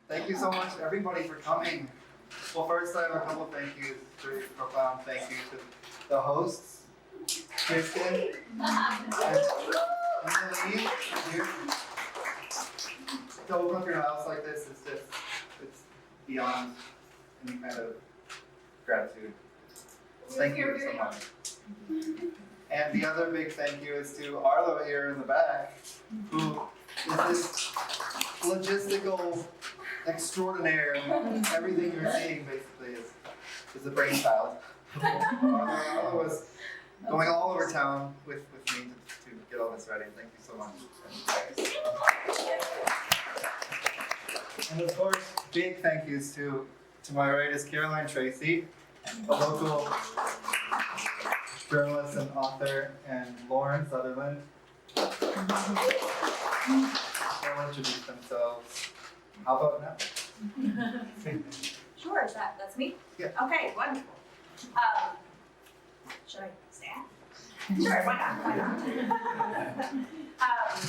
Thank you so much, everybody, for coming. Well, first, I have a couple of thank yous, very profound thank you to the hosts, Kristen, and Emily here. To open up your house like this is just, it's beyond any kind of gratitude. Thank you so much. And the other big thank you is to Arlo here in the back, who is this logistical extraordinaire. Everything you're seeing basically is a brainchild. Arlo was going all over town with me to get all this ready. Thank you so much. And of course, big thank yous to my right is Tracey, a local journalist and author, and Lauren Sutherland. They'll introduce themselves. How about now? Sure, that's me? Yeah. Okay, wonderful. Should I stand? Sure, why not?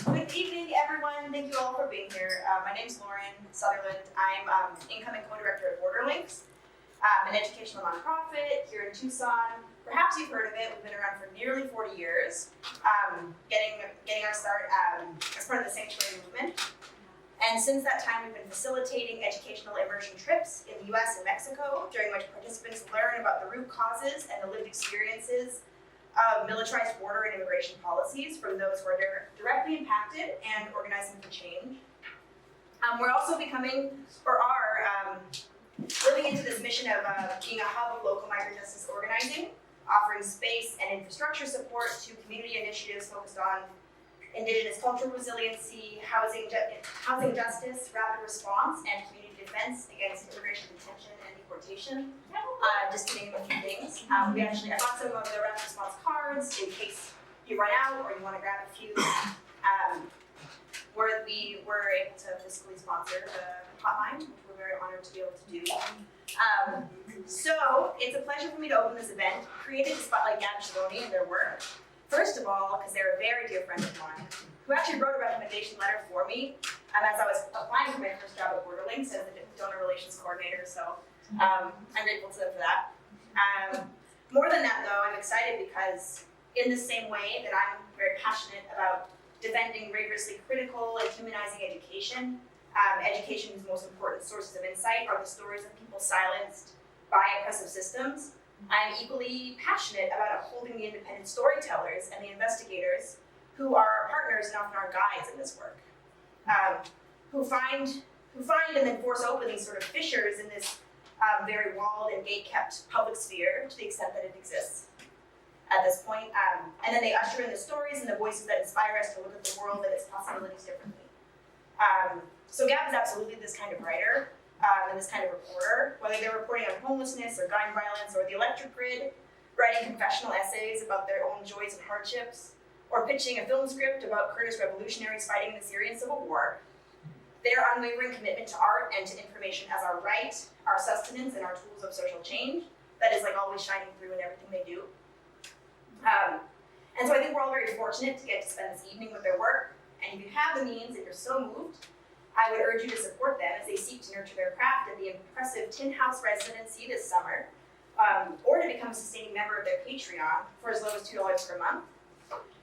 Good evening, everyone. Thank you all for being here. My name's Lauren Sutherland. I'm incoming co-director at BorderLinks, an educational nonprofit here in Tucson. Perhaps you've heard of it. We've been around for nearly 40 years, getting our start as part of the sanctuary movement. And since that time, we've been facilitating educational immersion trips in the US and Mexico, during which participants learn about the root causes and the lived experiences of militarized border and immigration policies from those who are directly impacted and organizing for change. We're also living into this mission of being a hub of local migrant justice organizing, offering space and infrastructure support to community initiatives focused on Indigenous cultural resiliency, housing justice, rapid response, and community defense against immigration detention and deportation. Just to name a few things. I bought some of the rapid response cards in case you run out or you want to grab a few. We were able to fiscally sponsor the hotline, which we're very honored to be able to do. So it's a pleasure for me to open this event, created to spotlight Gabb Schivone and their work. First of all, because they're a very dear friend of mine, who actually wrote a recommendation letter for me as I was applying for my first job at BorderLinks as the donor relations coordinator, so I'm grateful to them for that. More than that though, I'm excited because in the same way that I'm very passionate about defending rigorously critical and humanizing education, education whose most important sources of insight are the stories of people silenced by oppressive systems, I'm equally passionate about upholding the independent storytellers and the investigators who are our partners and often our guides in this work, who find and then force open these sort of fissures in this very walled and gate-kept public sphere to the extent that it exists at this point, and then they usher in the stories and the voices that inspire us to look at the world and its possibilities differently. So Gabb is absolutely this kind of writer. And this kind of reporter, whether they're reporting on homelessness or gun violence or the electric grid, writing confessional essays about their own joys and hardships, or pitching a film script about Kurdish revolutionaries fighting in the Syrian civil war, their unwavering commitment to art and to information as our right, our sustenance, and our tools of social change, that is like always shining through in everything they do. And so I think we're all very fortunate to get to spend this evening with their work, and if you have the means and you're so moved, I would urge you to support them as they seek to nurture their craft at the impressive Tin House residency this summer, or to become a sustaining member of their Patreon for as low as $2 per month.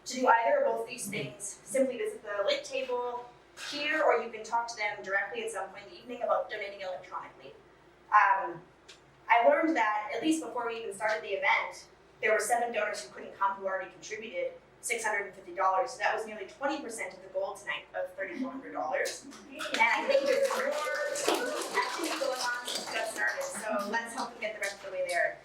To do either or both of these things, simply visit the lit table here, or you can talk to them directly at some point in the evening about donating electronically. I learned that, at least before we even started the event, there were 7 donors who couldn't come who already contributed $650. So that was nearly 20% of the goal tonight of $3,400. And I think there's more activity going on since we got started. So let's help them get the rest of the way there.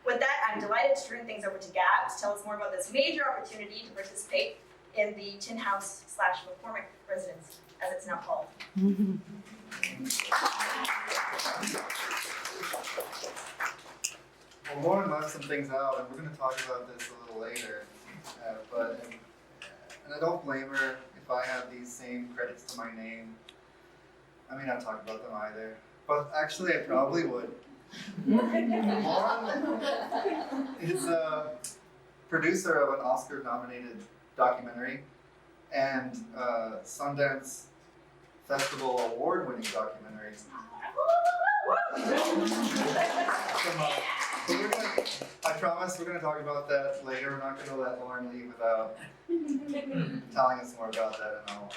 With that, I'm delighted to turn things over to Gabb to tell us more about this major opportunity to participate in the Tin House / McCormack residency, as it's now called. Well, Lauren left some things out, and we're going to talk about this a little later. And I don't blame her if I have these same credits to my name. I may not talk about them either, but actually I probably would. Lauren is a producer of an Oscar-nominated documentary and Sundance Festival award-winning documentary Mary. But I promise we're gonna talk about that later. We're not gonna let Lauren leave without telling us more about that, and I'll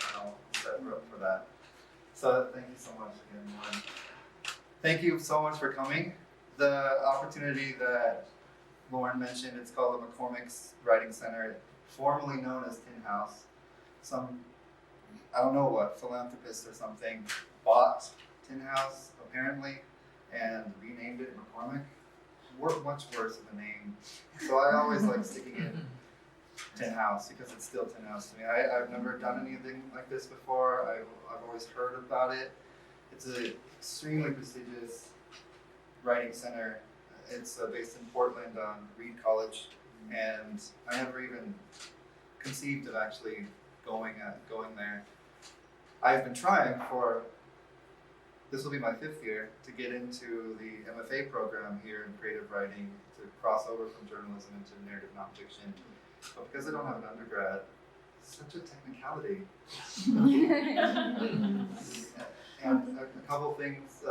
set her up for that. So thank you so much again, Lauren. Thank you so much for coming. The opportunity that Lauren mentioned, it's called the McCormack Writing Center, formerly known as Tin House. Some, I don't know what, philanthropist or something bought Tin House, apparently, and renamed it McCormack. Much worse of a name. So I always like sticking it Tin House because it's still Tin House to me. I've never done anything like this before. I've always heard about it. It's an extremely prestigious writing center. It's based in Portland on Reed College, and I never even conceived of actually going there. I've been trying for, this will be my 5th year, to get into the MFA program here in creative writing, to cross over from journalism into narrative nonfiction. But because I don't have an undergrad, it's such a technicality. And a couple things,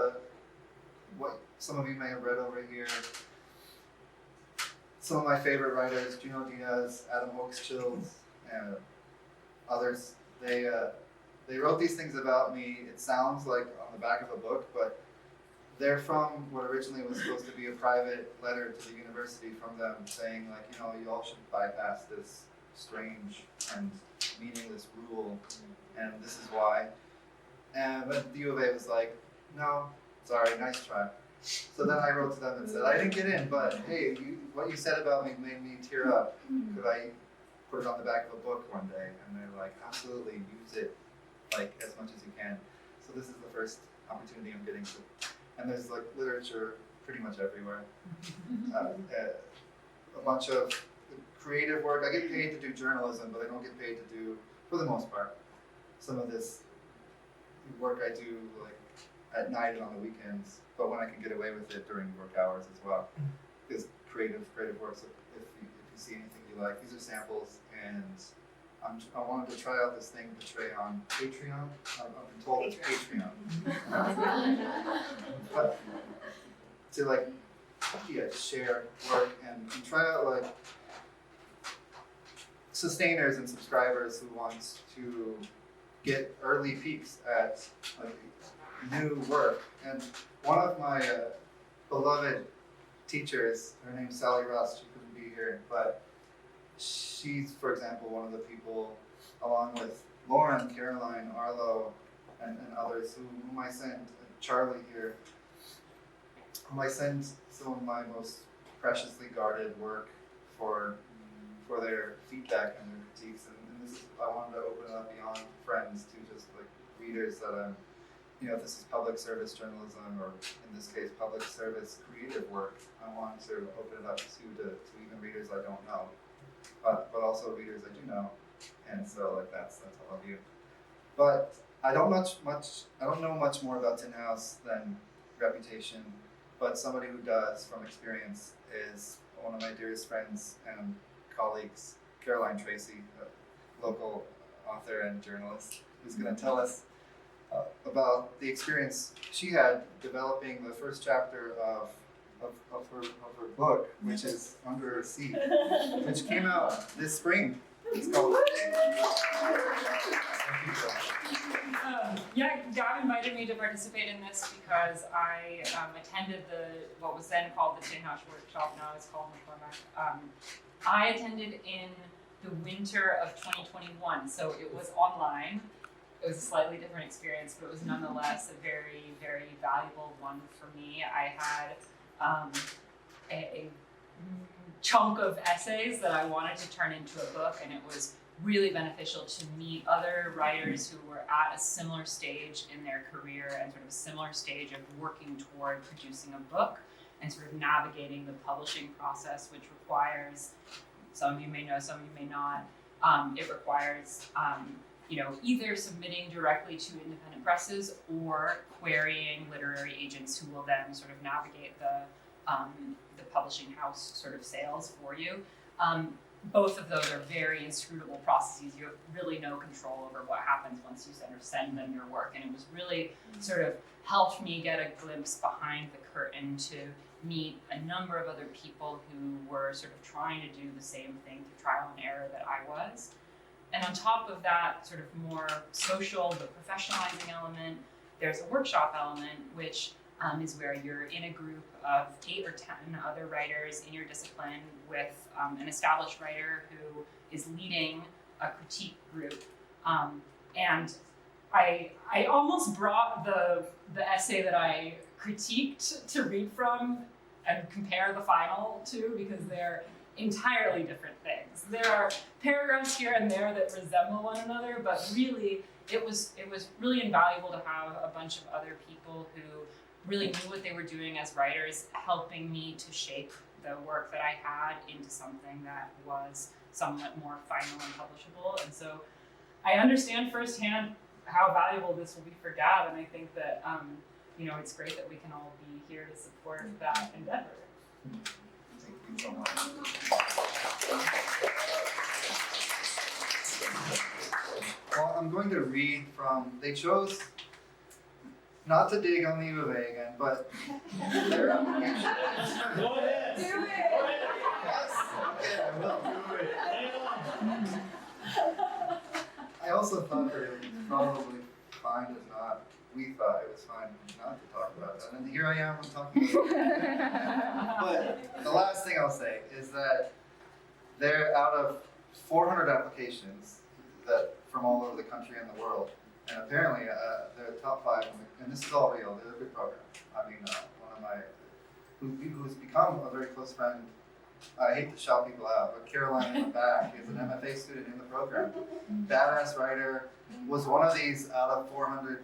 what some of you may have read over here. Some of my favorite writers, Juno Diaz, Adam Oakeschild, and others, they wrote these things about me. It sounds like on the back of a book, but they're from what originally was supposed to be a private letter to the university from them saying, like, you know, you all should bypass this strange and meaningless rule, and this is why. But the U of A was like, no, sorry, nice try. So then I wrote to them and said, I didn't get in, but hey, what you said about me made me tear up. Could I put it on the back of a book one day? And they're like, absolutely, use it like as much as you can. So this is the first opportunity I'm getting to. And there's like literature pretty much everywhere. A bunch of creative work. I get paid to do journalism, but I don't get paid to do, for the most part, some of this work I do like at night and on the weekends, but when I can get away with it during work hours as well. Because creative work, so if you see anything you like, these are samples, and I wanted to try out this thing to try on Patreon. I've been told it's Patreon. But to like, share work and try out like sustainers and subscribers who want to get early peeks at like new work. And one of my beloved teachers, her name's Sally Rust, she couldn't be here, but she's, for example, one of the people, along with Lauren, Caroline, Arlo, and others, whom I send, Charlie here, whom I send some of my most preciously guarded work for their feedback and their critiques. And this is, I wanted to open it up beyond friends to just like readers that I'm, you know, if this is public service journalism, or in this case, public service creative work, I want to open it up to even readers I don't know, but also readers I do know, and so like that's all of you. But I don't know much more about Tin House than reputation, but somebody who does from experience is one of my dearest friends and colleagues, Caroline Tracey, a local author and journalist, who's going to tell us about the experience she had developing the first chapter of her book, which is Under Her Seat, which came out this spring. It's called. Yeah, Gabb invited me to participate in this because I attended what was then called the Tin House workshop, now it's called McCormack. I attended in the winter of 2021, so it was online. It was a slightly different experience, but it was nonetheless a very, very valuable one for me. I had a chunk of essays that I wanted to turn into a book, and it was really beneficial to meet other writers who were at a similar stage in their career and sort of a similar stage of working toward producing a book and sort of navigating the publishing process, which requires, some of you may know, some of you may not, it requires either submitting directly to independent presses or querying literary agents who will then sort of navigate the publishing house sort of sales for you. Both of those are very inscrutable processes. You have really no control over what happens once you sort of send them your work. And it was really sort of helped me get a glimpse behind the curtain to meet a number of other people who were sort of trying to do the same thing through trial and error that I was. And on top of that sort of more social but professionalizing element, there's a workshop element, which is where you're in a group of 8 or 10 other writers in your discipline with an established writer who is leading a critique group. And I almost brought the essay that I critiqued to read from and compare the final to, because they're entirely different things. There are paragraphs here and there that resemble one another, but really it was really invaluable to have a bunch of other people who really knew what they were doing as writers, helping me to shape the work that I had into something that was somewhat more final and publishable. And so I understand firsthand how valuable this will be for Gabb, and I think that it's great that we can all be here to support that endeavor. Thank you so much. Well, I'm going to read from, they chose not to dig on the U of A again, but their application. Go ahead. Do it. Go ahead. Yes, okay, I will. Do it. Hang on. I also thought that it was probably fine as not, we thought it was fine not to talk about that, and here I am talking about it. But the last thing I'll say is that they're out of 400 applications that from all over the country and the world, and apparently they're top 5, and this is all real, they're a good program. I mean, one of my, who's become a very close friend, I hate to shout people out, but Caroline in the back is an MFA student in the program. Badass writer, was one of these out of 400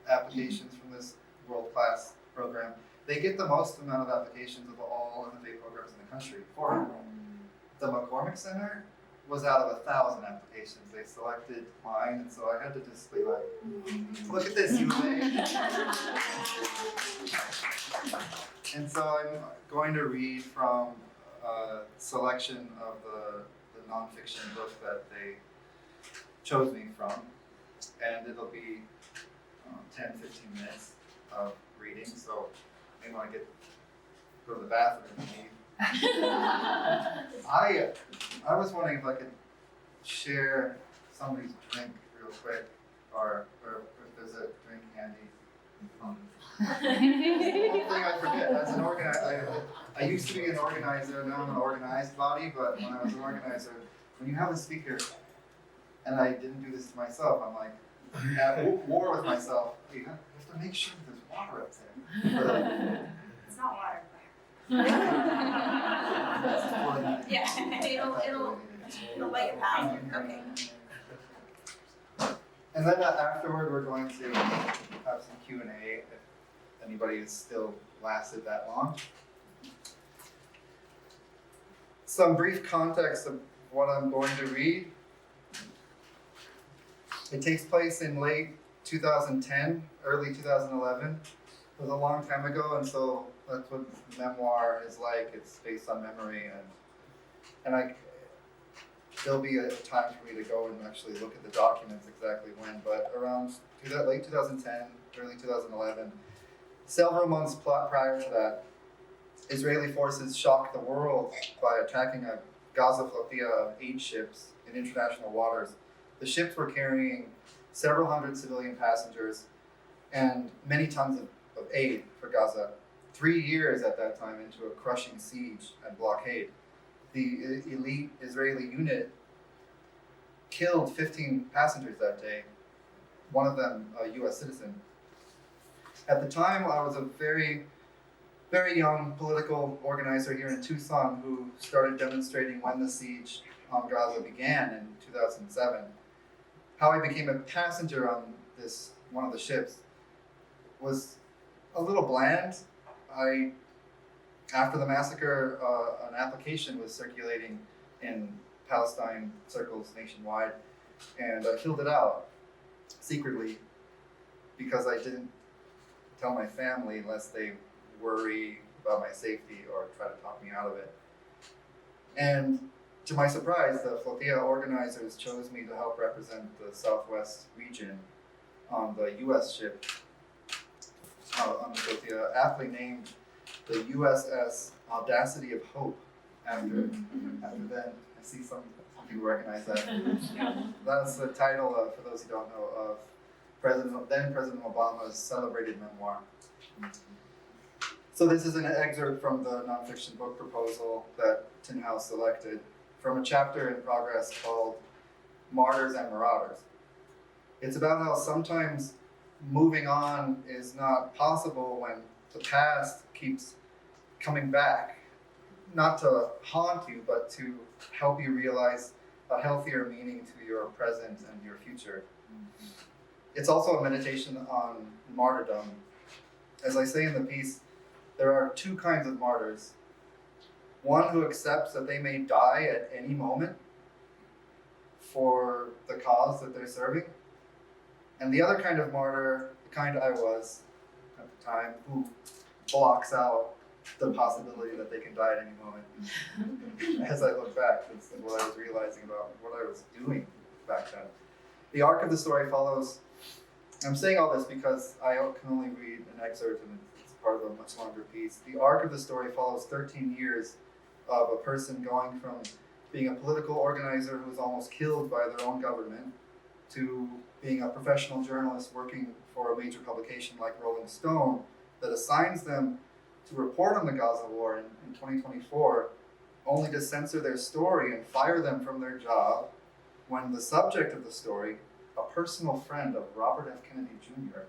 applications from this world-class program. They get the most amount of applications of all MFA programs in the country, 400. The McCormack Center was out of 1,000 applications. They selected mine, and so I had to just be like, look at this, you And so I'm going to read from a selection of the nonfiction book that they chose me from, and it'll be 10-15 minutes of reading, so you may want to go to the bathroom if you need. I was wondering if I could share somebody's drink real quick, or if there's a drink handy. One thing I forget, as an organizer, I used to be an organizer, now I'm an organized body, but when I was an organizer, when you have a speaker, and I didn't do this to myself, I'm like, at war with myself, you have to make sure there's water up there. It's not water. That's what I need. Yeah, it'll light your path. Okay. And then afterward, we're going to have some Q&A if anybody has still lasted that long. Some brief context of what I'm going to read. It takes place in late 2010, early 2011. It was a long time ago, and so that's what memoir is like. It's based on memory, and there'll be a time for me to go and actually look at the documents exactly when, but around late 2010, early 2011, several months prior to that, Israeli forces shocked the world by attacking a Gaza flotilla of 8 ships in international waters. The ships were carrying several hundred civilian passengers and many tons of aid for Gaza. 3 years at that time into a crushing siege and blockade. The elite Israeli unit killed 15 passengers that day, one of them a US citizen. At the time, I was a very, very young political organizer here in Tucson who started demonstrating when the siege on Gaza began in 2007. How I became a passenger on one of the ships was a little bland. After the massacre, an application was circulating in Palestine circles nationwide, and I filled it out secretly because I didn't tell my family lest they worry about my safety or try to talk me out of it. And to my surprise, the flotilla organizers chose me to help represent the Southwest region on the US ship. Philadelphia aptly named the USS Audacity of Hope after then. I see some people recognize that. That's the title of, for those who don't know, of then President Obama's celebrated memoir. So this is an excerpt from the nonfiction book proposal that Tin House selected from a chapter in progress called Martyrs and Marauders. It's about how sometimes moving on is not possible when the past keeps coming back, not to haunt you, but to help you realize a healthier meaning to your present and your future. It's also a meditation on martyrdom. As I say in the piece, there are two kinds of martyrs. One who accepts that they may die at any moment for the cause that they're serving. And the other kind of martyr, the kind I was at the time, who blocks out the possibility that they can die at any moment. As I look back, that's what I was realizing about what I was doing back then. The arc of the story follows, I'm saying all this because I can only read an excerpt and it's part of a much longer piece. The arc of the story follows 13 years of a person going from being a political organizer who was almost killed by their own government to being a professional journalist working for a major publication like Rolling Stone that assigns them to report on the Gaza war in 2024, only to censor their story and fire them from their job when the subject of the story, a personal friend of Robert F. Kennedy Jr.,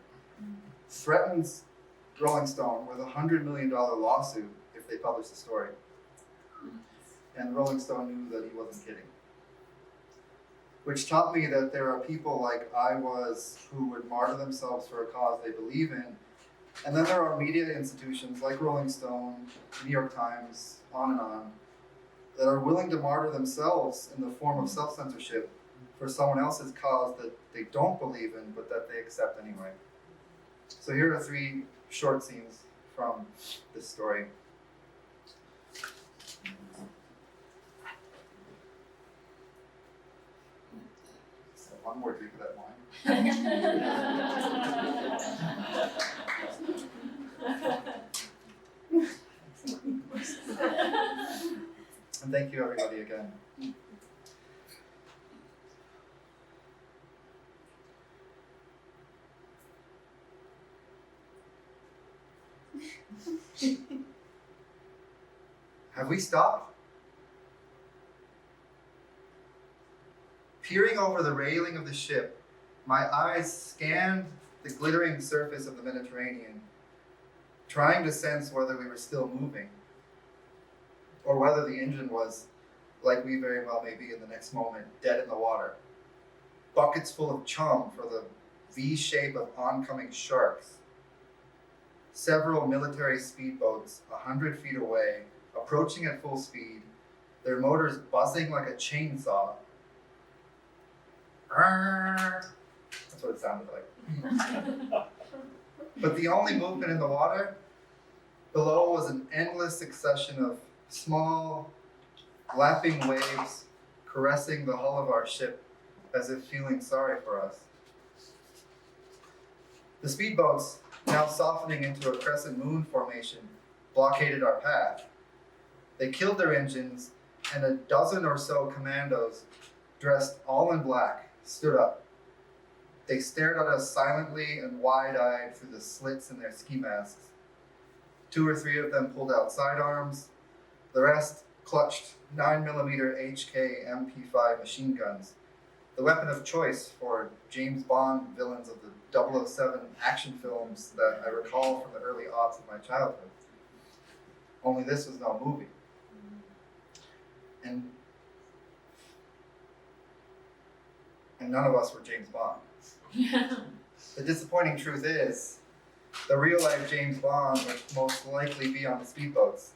threatens Rolling Stone with a $100 million lawsuit if they publish the story. And Rolling Stone knew that he wasn't kidding. Which taught me that there are people like I was who would martyr themselves for a cause they believe in. And then there are media institutions like Rolling Stone, New York Times, on, that are willing to martyr themselves in the form of self-censorship for someone else's cause that they don't believe in, but that they accept anyway. So here are 3 short scenes from this story. So one more drink of that wine. And thank you everybody again. Have we stopped? Peering over the railing of the ship, my eyes scanned the glittering surface of the Mediterranean, trying to sense whether we were still moving, or whether the engine was, like we very well may be in the next moment, dead in the water. Buckets full of chum for the V shape of oncoming sharks. Several military speedboats 100 feet away, approaching at full speed, their motors buzzing like a chainsaw. That's what it sounded like. But the only movement in the water below was an endless succession of small, lapping waves caressing the hull of our ship as if feeling sorry for us. The speedboats, now softening into a crescent moon formation, blockaded our path. They killed their engines, and a dozen or so commandos, dressed all in black, stood up. They stared at us silently and wide-eyed through the slits in their ski masks. 2 or 3 of them pulled out sidearms. The rest clutched 9mm HK MP5 machine guns, the weapon of choice for James Bond villains of the 007 action films that I recall from the early aughts of my childhood. Only this was no movie. And none of us were James Bond. The disappointing truth is, the real-life James Bond would most likely be on the speedboats.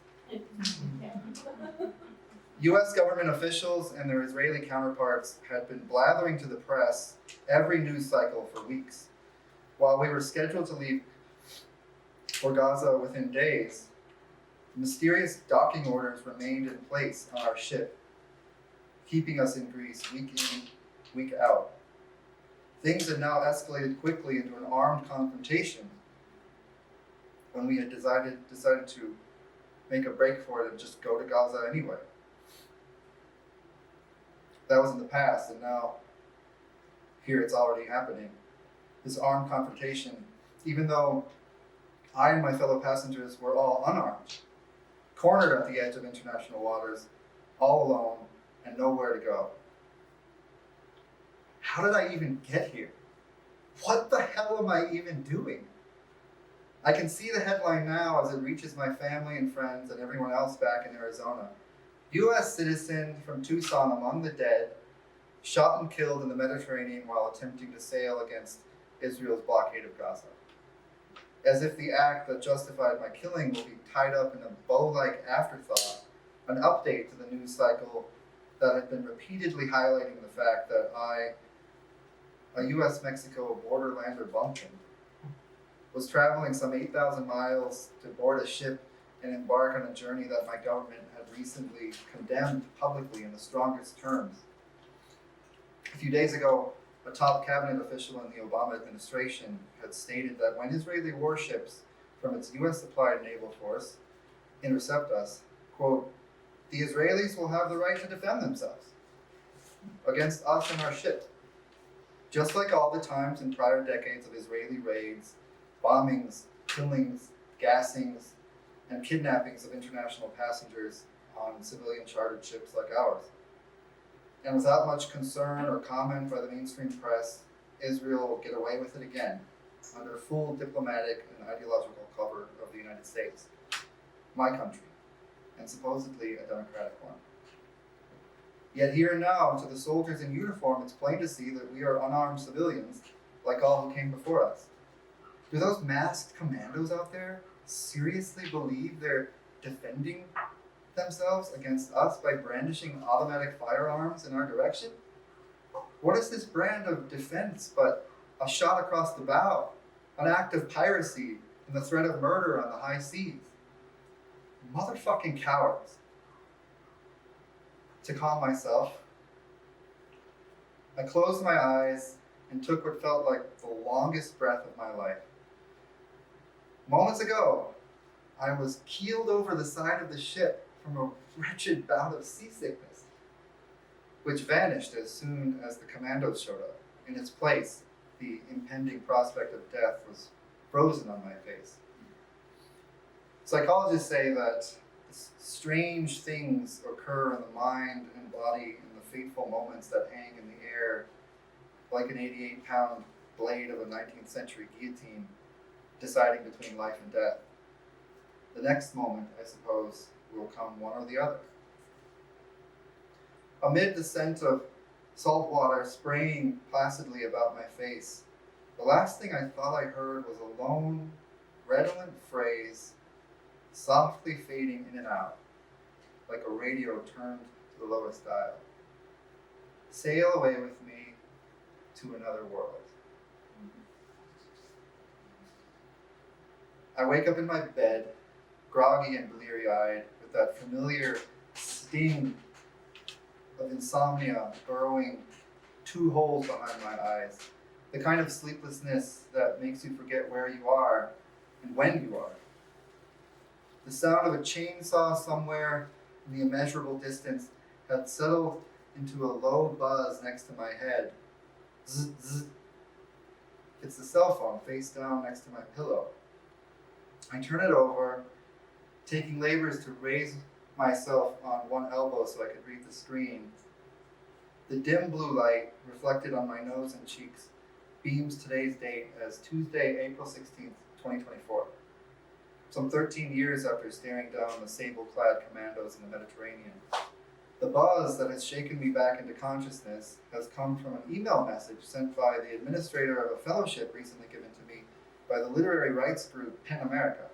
U.S. government officials and their Israeli counterparts had been blathering to the press every news cycle for weeks. While we were scheduled to leave for Gaza within days, mysterious docking orders remained in place on our ship, keeping us in Greece week in, week out. Things had now escalated quickly into an armed confrontation. when we had decided to make a break for it and just go to Gaza anyway. That was in the past, and now here it's already happening. This armed confrontation, even though I and my fellow passengers were all unarmed, cornered at the edge of international waters, all alone and nowhere to go. How did I even get here? What the hell am I even doing? I can see the headline now as it reaches my family and friends and everyone else back in Arizona. U.S. citizen from Tucson among the dead, shot and killed in the Mediterranean while attempting to sail against Israel's blockade of Gaza. As if the act that justified my killing will be tied up in a bow-like afterthought, an update to the news cycle that had been repeatedly highlighting the fact that I, a U.S.-Mexico borderlander bumpkin, was traveling some 8,000 miles to board a ship and embark on a journey that my government had recently condemned publicly in the strongest terms. A few days ago, a top cabinet official in the Obama administration had stated that when Israeli warships from its US-supplied naval force intercept us, quote, the Israelis will have the right to defend themselves against us and our ship. Just like all the times in prior decades of Israeli raids, bombings, killings, gassings, and kidnappings of international passengers on civilian chartered ships like ours. And without much concern or comment by the mainstream press, Israel will get away with it again, under full diplomatic and ideological cover of the United States, my country, and supposedly a democratic one. Yet here and now, to the soldiers in uniform, it's plain to see that we are unarmed civilians, like all who came before us. Do those masked commandos out there seriously believe they're defending themselves against us by brandishing automatic firearms in our direction? What is this brand of defense but a shot across the bow, an act of piracy, and the threat of murder on the high seas? Motherfucking cowards. To calm myself, I closed my eyes and took what felt like the longest breath of my life. Moments ago, I was keeled over the side of the ship from a wretched bout of seasickness, which vanished as soon as the commandos showed up. In its place, the impending prospect of death was frozen on my face. Psychologists say that strange things occur in the mind and body in the fateful moments that hang in the air like an 88-pound blade of a 19th century guillotine deciding between life and death. The next moment, I suppose, will come one or the other. Amid the scent of salt water spraying placidly about my face, the last thing I thought I heard was a lone, redolent phrase softly fading in and out, like a radio turned to the lowest dial. Sail away with me to another world. I wake up in my bed, groggy and bleary-eyed, with that familiar sting of insomnia burrowing 2 holes behind my eyes, the kind of sleeplessness that makes you forget where you are and when you are. The sound of a chainsaw somewhere in the immeasurable distance had settled into a low buzz next to my head. Zzz, zzz. It's the cell phone face down next to my pillow. I turn it over, taking labors to raise myself on one elbow so I could read the screen. The dim blue light reflected on my nose and cheeks beams today's date as Tuesday, April 16th, 2024. Some 13 years after staring down the sable-clad commandos in the Mediterranean. The buzz that has shaken me back into consciousness has come from an email message sent by the administrator of a fellowship recently given to me by the literary rights group PEN America.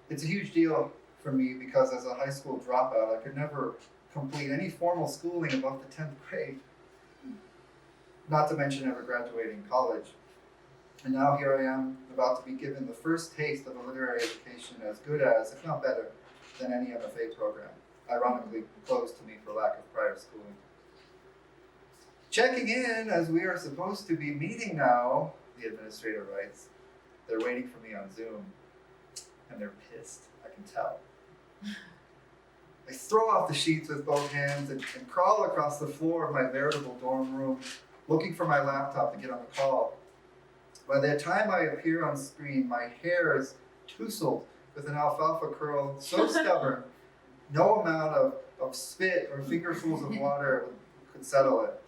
It's a huge deal for me because as a high school dropout, I could never complete any formal schooling above the 10th grade, not to mention ever graduating college. And now here I am, about to be given the first taste of a literary education as good as, if not better, than any MFA program, ironically closed to me for lack of prior schooling. Checking in as we are supposed to be meeting now, the administrator writes. They're waiting for me on Zoom. and they're pissed, I can tell. I throw off the sheets with both hands and crawl across the floor of my veritable dorm room, looking for my laptop to get on the call. By the time I appear on screen, my hair is tousled with an alfalfa curl so stubborn, no amount of spit or fingerfuls of water could settle it.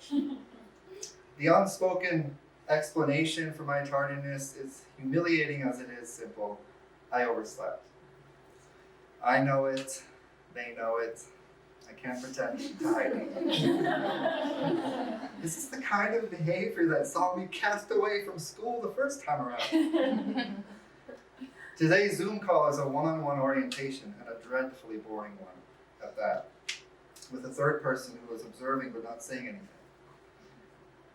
The unspoken explanation for my tardiness is humiliating as it is simple. I overslept. I know it. They know it. I can't pretend to hide it. This is the kind of behavior that saw me cast away from school the first time around. Today's Zoom call is a one-on-one orientation, and a dreadfully boring one at that, with a third person who is observing but not saying anything.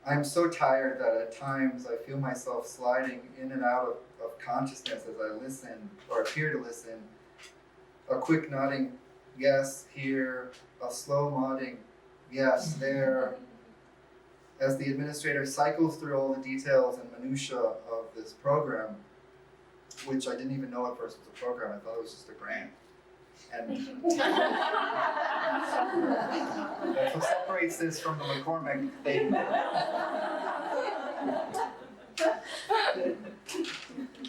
I'm so tired that at times I feel myself sliding in and out of consciousness as I listen, or appear to listen. A quick nodding, yes, here, a slow nodding, yes, there, as the administrator cycles through all the details and minutiae of this program, which I didn't even know at first was a program. I thought it was just a grant. And that's what separates this from the McCormack thing.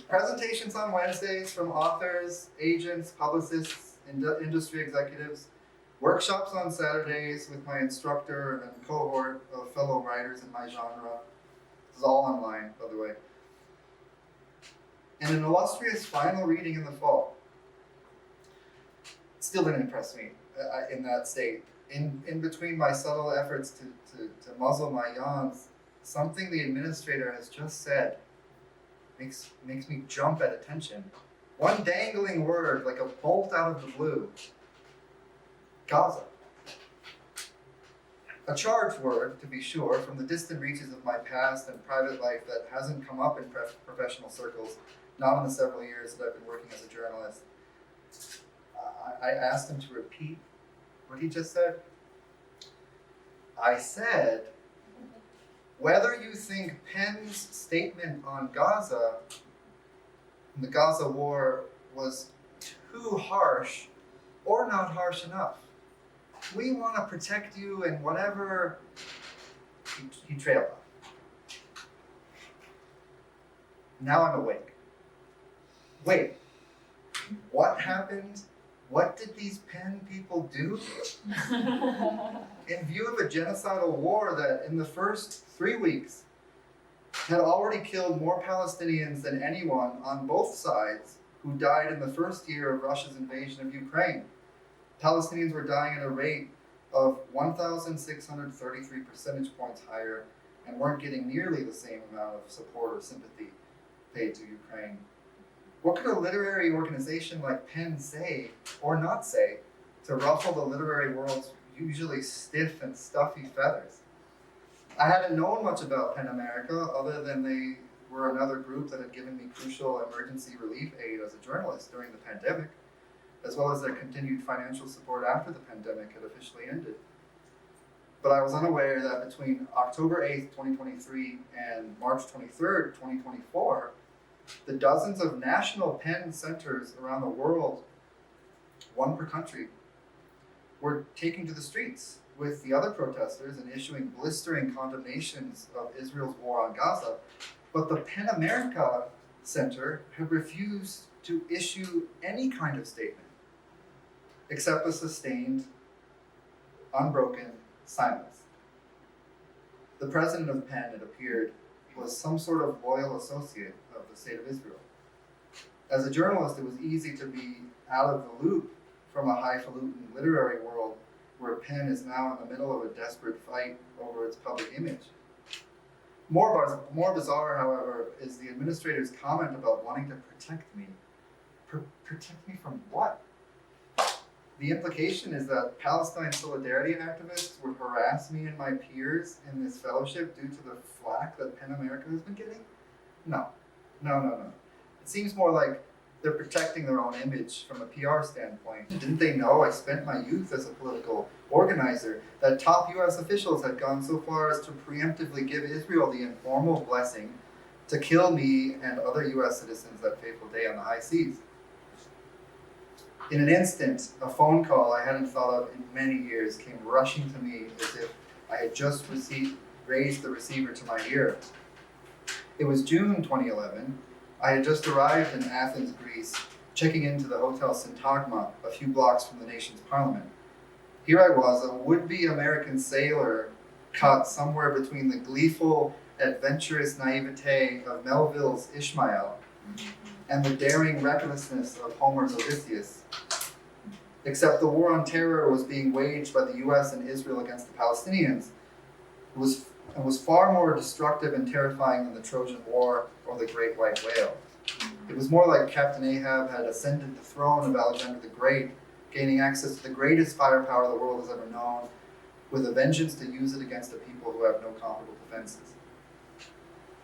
Presentations on Wednesdays from authors, agents, publicists, industry executives. Workshops on Saturdays with my instructor and cohort of fellow writers in my genre. This is all online, by the way. And an illustrious final reading in the fall. Still didn't impress me in that state. In between my subtle efforts to muzzle my yawns, something the administrator has just said makes me jump at attention. One dangling word like a bolt out of the blue. Gaza. A charged word, to be sure, from the distant reaches of my past and private life that hasn't come up in professional circles, not in the several years that I've been working as a journalist. I asked him to repeat what he just said. I said, whether you think Penn's statement on Gaza, the Gaza war, was too harsh or not harsh enough, we want to protect you and whatever. He trailed off. Now I'm awake. Wait, what happened? What did these Penn people do? In view of a genocidal war that in the first 3 weeks had already killed more Palestinians than anyone on both sides who died in the first year of Russia's invasion of Ukraine. Palestinians were dying at a rate of 1,633 percentage points higher and weren't getting nearly the same amount of support or sympathy paid to Ukraine. What could a literary organization like Penn say, or not say, to ruffle the literary world's usually stiff and stuffy feathers? I hadn't known much about Penn America other than they were another group that had given me crucial emergency relief aid as a journalist during the pandemic, as well as their continued financial support after the pandemic had officially ended. But I was unaware that between October 8th, 2023 and March 23rd, 2024, the dozens of national Penn centers around the world, one per country, were taking to the streets with the other protesters and issuing blistering condemnations of Israel's war on Gaza. But the Penn America Center had refused to issue any kind of statement, except a sustained, unbroken silence. The president of Penn, it appeared, was some sort of loyal associate of the State of Israel. As a journalist, it was easy to be out of the loop from a highfalutin literary world where Penn is now in the middle of a desperate fight over its public image. More bizarre, however, is the administrator's comment about wanting to protect me. Protect me from what? The implication is that Palestine solidarity activists would harass me and my peers in this fellowship due to the flack that Penn America has been getting? No. It seems more like they're protecting their own image from a PR standpoint. Didn't they know I spent my youth as a political organizer, that top US officials had gone so far as to preemptively give Israel the informal blessing to kill me and other US citizens that fateful day on the high seas? In an instant, a phone call I hadn't thought of in many years came rushing to me as if I had just raised the receiver to my ear. It was June 2011. I had just arrived in Athens, Greece, checking into the Hotel Syntagma, a few blocks from the nation's parliament. Here I was, a would-be American sailor caught somewhere between the gleeful, adventurous naivete of Melville's Ishmael and the daring recklessness of Homer's Odysseus. Except the war on terror was being waged by the US and Israel against the Palestinians, and was far more destructive and terrifying than the Trojan War or the Great White Whale. It was more like Captain Ahab had ascended the throne of Alexander the Great, gaining access to the greatest firepower the world has ever known, with a vengeance to use it against a people who have no comparable defenses.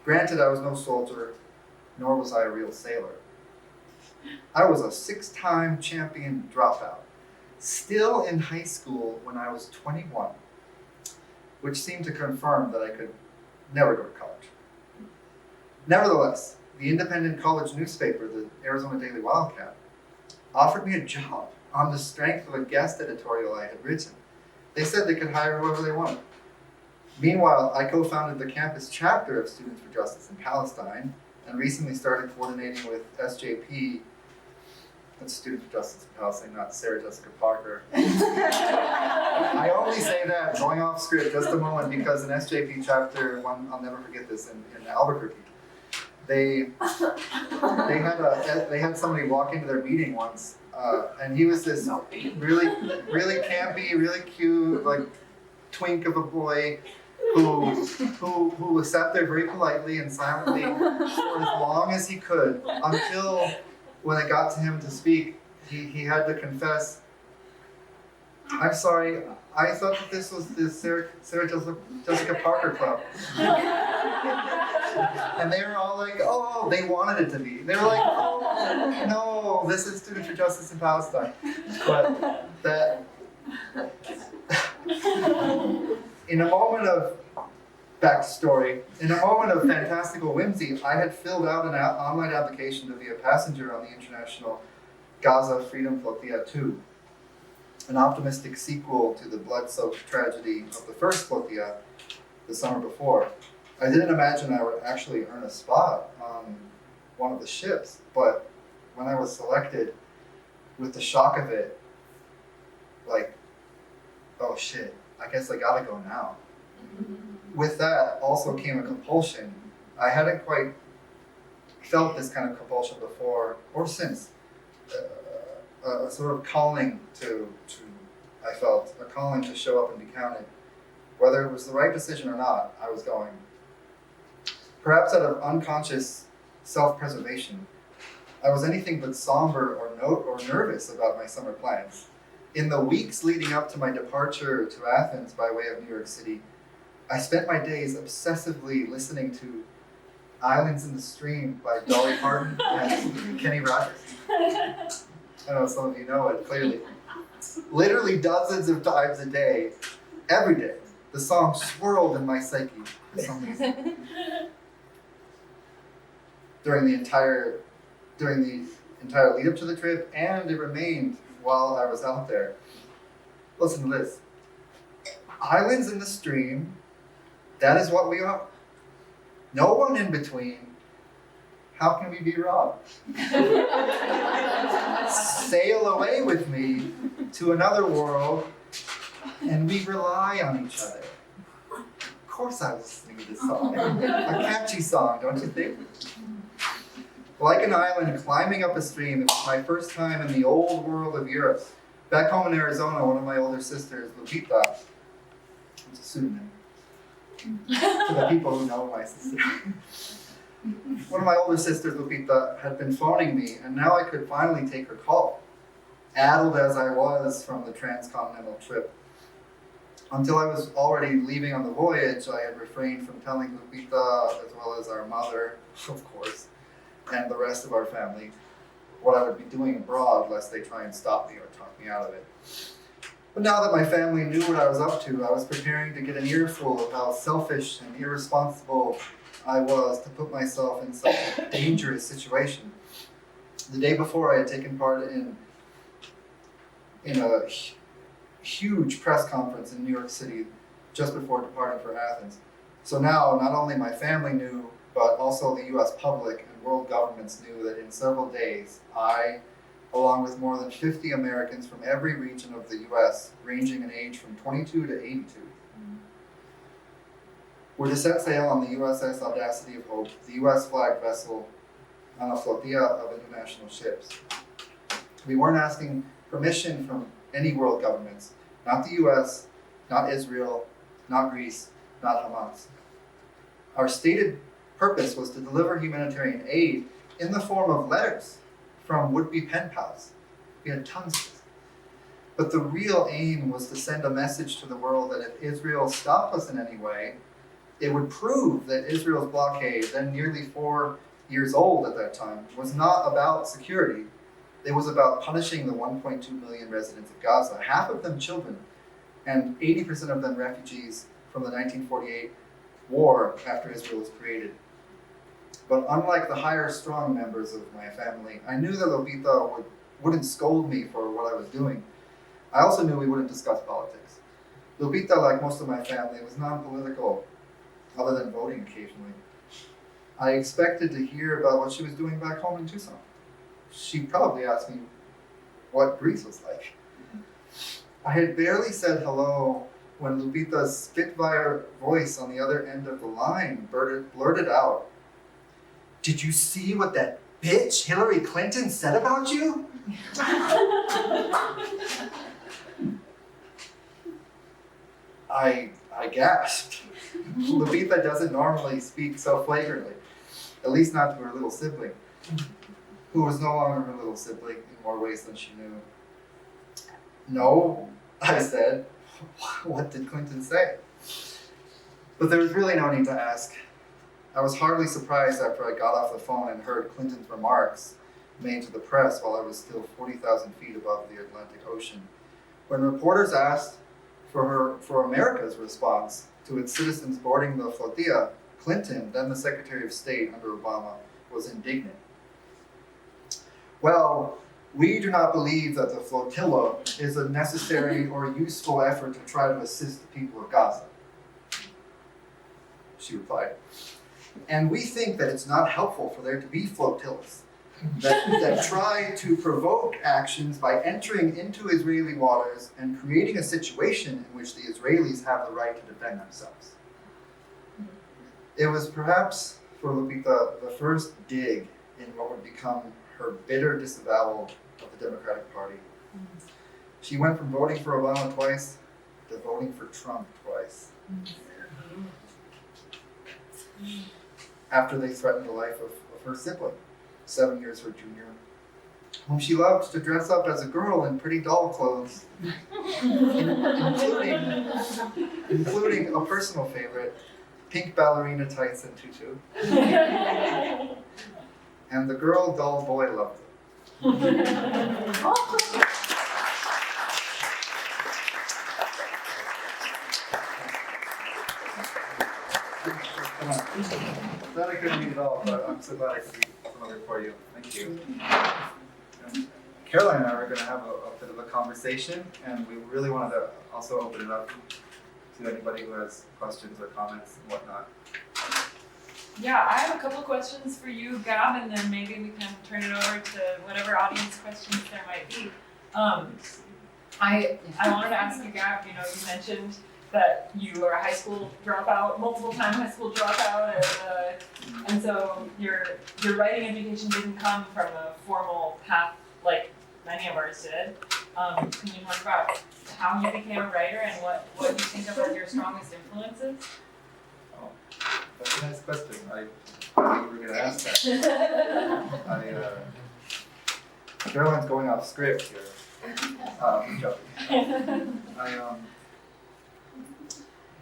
Granted, I was no soldier, nor was I a real sailor. I was a 6-time champion dropout, still in high school when I was 21, which seemed to confirm that I could never go to college. Nevertheless, the independent college newspaper, the Arizona Daily Wildcat, offered me a job on the strength of a guest editorial I had written. They said they could hire whoever they wanted. Meanwhile, I co-founded the campus chapter of Students for Justice in Palestine and recently started coordinating with SJP, that's Students for Justice in Palestine, not Sarah Jessica Parker. I only say that, going off script just a moment, because an SJP chapter, I'll never forget this, in Albuquerque, they had somebody walk into their meeting once, and he was this really campy, really cute, like twink of a boy who sat there very politely and silently for as long as he could, until when it got to him to speak, he had to confess, "I'm sorry, I thought that this was the Sarah Jessica Parker Club." And they were all like, "Oh," they wanted it to be. They were like, "Oh, no, this is Students for Justice in Palestine." But that, in a moment of backstory, in a moment of fantastical whimsy, I had filled out an online application to be a passenger on the International Gaza Freedom Flotilla 2, an optimistic sequel to the blood-soaked tragedy of the first flotilla the summer before. I didn't imagine I would actually earn a spot on one of the ships, but when I was selected, with the shock of it, like, oh shit, I guess I gotta go now. With that also came a compulsion. I hadn't quite felt this kind of compulsion before or since. A sort of calling I felt a calling to show up and be counted. Whether it was the right decision or not, I was going. Perhaps out of unconscious self-preservation, I was anything but somber or nervous about my summer plans. In the weeks leading up to my departure to Athens by way of New York City, I spent my days obsessively listening to Islands in the Stream by Dolly Parton and Kenny Rogers. I know some of you know it clearly. Literally dozens of times a day, every day, the song swirled in my psyche for some reason. During the entire lead up to the trip, and it remained while I was out there. Listen to this. Islands in the stream, that is what we are. No one in between. How can we be wrong? Sail away with me to another world, and we rely on each other. Of course I was listening to this song. A catchy song, don't you think? Like an island climbing up a stream, it was my first time in the old world of Europe. Back home in Arizona, one of my older sisters, Lupita, it's a pseudonym to the people who know my sister. One of my older sisters, Lupita, had been phoning me, and now I could finally take her call, addled as I was from the transcontinental trip. Until I was already leaving on the voyage, I had refrained from telling Lupita, as well as our mother, of course, and the rest of our family, what I would be doing abroad, lest they try and stop me or talk me out of it. But now that my family knew what I was up to, I was preparing to get an earful of how selfish and irresponsible I was to put myself in such a dangerous situation. The day before, I had taken part in in a huge press conference in New York City just before departing for Athens. So now, not only my family knew, but also the US public and world governments knew that in several days, I, along with more than 50 Americans from every region of the US, ranging in age from 22 to 82, were to set sail on the USS Audacity of Hope, the US flagged vessel on a flotilla of international ships. We weren't asking permission from any world governments, not the US, not Israel, not Greece, not Hamas. Our stated purpose was to deliver humanitarian aid in the form of letters from would-be pen pals. We had tons of this. But the real aim was to send a message to the world that if Israel stopped us in any way, it would prove that Israel's blockade, then nearly 4 years old at that time, was not about security. It was about punishing the 1.2 million residents of Gaza, half of them children, and 80% of them refugees from the 1948 war after Israel was created. But unlike the higher strong members of my family, I knew that Lupita wouldn't scold me for what I was doing. I also knew we wouldn't discuss politics. Lupita, like most of my family, was non-political, other than voting occasionally. I expected to hear about what she was doing back home in Tucson. She'd probably ask me what Greece was like. I had barely said hello when Lupita's spitfire voice on the other end of the line blurted out, "Did you see what that bitch Hillary Clinton said about you?" I gasped. Lupita doesn't normally speak so flagrantly, at least not to her little sibling, who was no longer her little sibling in more ways than she knew. "No," I said. "What did Clinton say?" But there was really no need to ask. I was hardly surprised after I got off the phone and heard Clinton's remarks made to the press while I was still 40,000 feet above the Atlantic Ocean. When reporters asked for America's response to its citizens boarding the flotilla, Clinton, then the Secretary of State under Obama, was indignant. "Well, we do not believe that the flotilla is a necessary or useful effort to try to assist the people of Gaza," she replied. "And we think that it's not helpful for there to be flotillas that try to provoke actions by entering into Israeli waters and creating a situation in which the Israelis have the right to defend themselves." It was perhaps for Lupita the first dig in what would become her bitter disavowal of the Democratic Party. She went from voting for Obama twice to voting for Trump twice. After they threatened the life of her sibling, 7 years her junior, whom she loved to dress up as a girl in pretty doll clothes, including a personal favorite, pink ballerina tights and tutu. And the girl doll boy loved it. Glad I couldn't read it all, but I'm so glad I could read some of it for you. Thank you. Caroline and I were going to have a bit of a conversation, and we really wanted to also open it up to anybody who has questions or comments and whatnot. Yeah, I have a couple questions for you, Gabb, and then maybe we can turn it over to whatever audience questions there might be. I wanted to ask you, Gabb, you mentioned that you were a high school dropout, multiple time high school dropout, and so your writing education didn't come from a formal path like many of ours did. Can you talk about how you became a writer and what you think of as your strongest influences? Oh, that's a nice question. I thought you were going to ask that. Caroline's going off script here. I'm joking.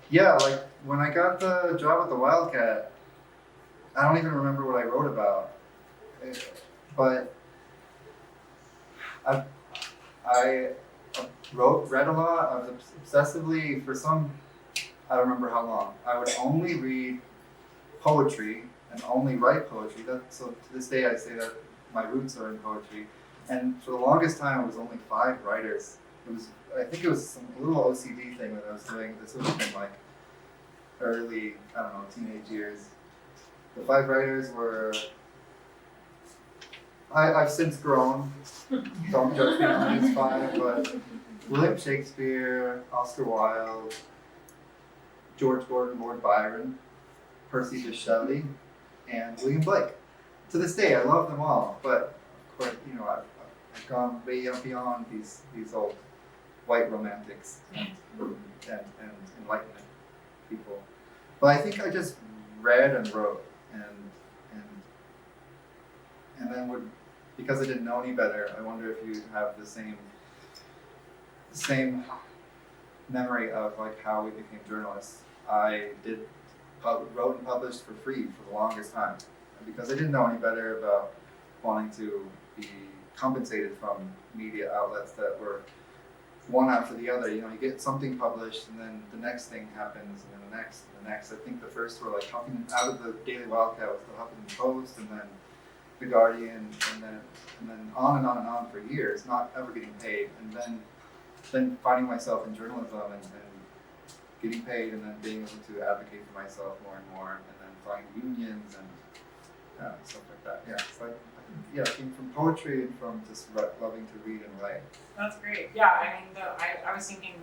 Yeah, like when I got the job at the Wildcat, I don't even remember what I wrote about, but I read a lot. I was obsessively, for some, I don't remember how long, I would only read poetry and only write poetry. So to this day I say that my roots are in poetry. And for the longest time it was only 5 writers I think it was a little OCD thing that I was doing. This would have been like early, I don't know, teenage years. The 5 writers were, I've since grown, don't judge me on these 5, but William Shakespeare, Oscar Wilde, George Gordon, Lord Byron, Percy Bysshe Shelley, and William Blake. To this day, I love them all, but of course, you know, I've gone way beyond these old white romantics and Enlightenment people. But I think I just read and wrote, and then because I didn't know any better, I wonder if you have the same memory of like how we became journalists. I wrote and published for free for the longest time, and because I didn't know any better about wanting to be compensated from media outlets that were one after the other. You know, you get something published, and then the next thing happens, and then the next, and the next. I think the first were like out of the Daily Wildcat was the Huffington Post, and then the Guardian, and then on and on and on for years, not ever getting paid, and then finding myself in journalism and getting paid, and then being able to advocate for myself more and more, and then finding unions and stuff like that. Yeah, so I came from poetry and from just loving to read and write. That's great. Yeah, I mean, I was thinking